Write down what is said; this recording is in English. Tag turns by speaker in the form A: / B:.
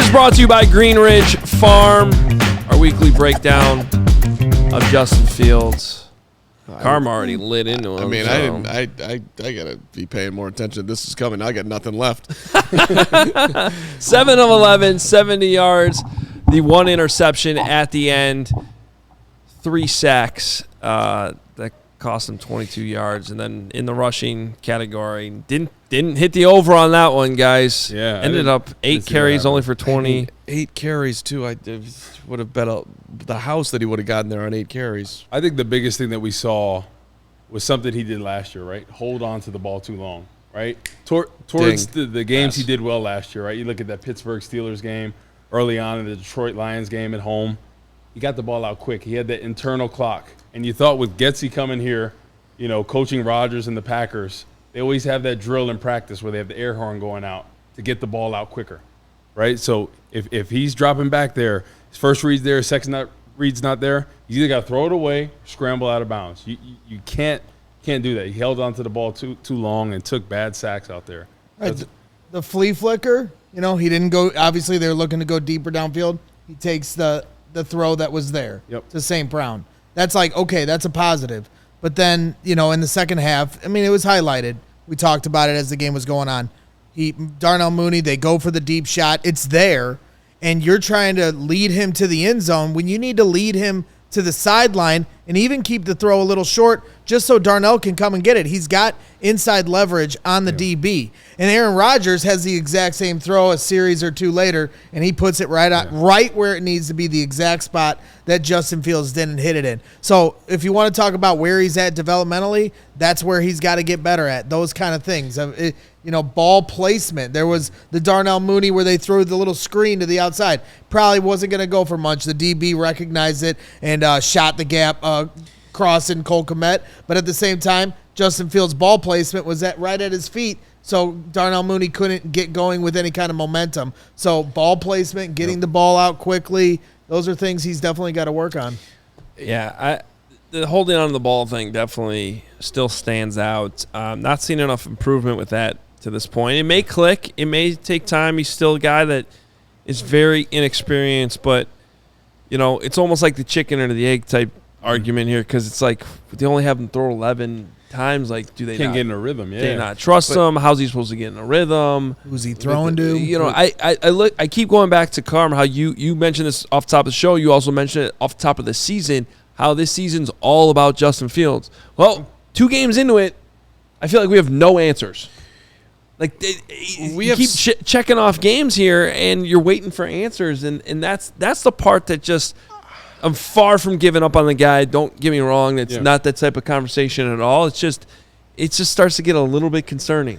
A: is brought to you by Greenridge Farm, our weekly breakdown of Justin Fields. Carm already lit into him.
B: I mean, I gotta be paying more attention. This is coming. I got nothing left.
A: 7 of 11, 70 yards. The one interception at the end, 3 sacks. That cost him 22 yards, and then in the rushing category, didn't hit the over on that one, guys.
C: Yeah,
A: ended up 8 carries only for 20.
B: 8 carries too. I would have bet the house that he would have gotten there on 8 carries.
C: I think the biggest thing that we saw was something he did last year, right? Hold on to the ball too long, right? Towards the games he did well last year, right? You look at that Pittsburgh Steelers game early on in the Detroit Lions game at home. He got the ball out quick. He had that internal clock. And you thought with Getsy coming here, you know, coaching Rodgers and the Packers, they always have that drill in practice where they have the air horn going out to get the ball out quicker, right? So if he's dropping back there, his first read's there, his second read's not there, you either got to throw it away, scramble out of bounds. You can't do that. He held onto the ball too long and took bad sacks out there.
D: Right. The flea flicker, you know, he didn't go. Obviously, they're looking to go deeper downfield. He takes the throw that was there to St. Brown. That's like, okay, that's a positive. But then, you know, in the second half, I mean, it was highlighted. We talked about it as the game was going on. Darnell Mooney, they go for the deep shot. It's there, and you're trying to lead him to the end zone when you need to lead him to the sideline and even keep the throw a little short just so Darnell can come and get it. He's got inside leverage on the DB. And Aaron Rodgers has the exact same throw a series or two later, and he puts it right where it needs to be, the exact spot that Justin Fields didn't hit it in. So if you want to talk about where he's at developmentally, that's where he's got to get better at, those kind of things. You know, ball placement. There was the Darnell Mooney where they threw the little screen to the outside. Probably wasn't going to go for much. The DB recognized it and shot the gap crossing Cole Kmet. But at the same time, Justin Fields' ball placement was right at his feet, so Darnell Mooney couldn't get going with any kind of momentum. So ball placement, getting the ball out quickly, those are things he's definitely got to work on.
A: Yeah, the holding on to the ball thing definitely still stands out. Not seeing enough improvement with that to this point. It may click. It may take time. He's still a guy that is very inexperienced, but, you know, it's almost like the chicken or the egg type argument here, because it's like they only have him throw 11 times. Like, do they
C: can't
A: not
C: get in a rhythm? Yeah,
A: they not trust him? How's he supposed to get in a rhythm?
D: Who's he throwing to?
A: You know, I keep going back to Carm. How you mentioned this off the top of the show. You also mentioned it off the top of the season. How this season's all about Justin Fields. Well, 2 games into it, I feel like we have no answers. Like we keep checking off games here, and you're waiting for answers, and that's the part that just. I'm far from giving up on the guy. Don't get me wrong. It's not that type of conversation at all. It just starts to get a little bit concerning.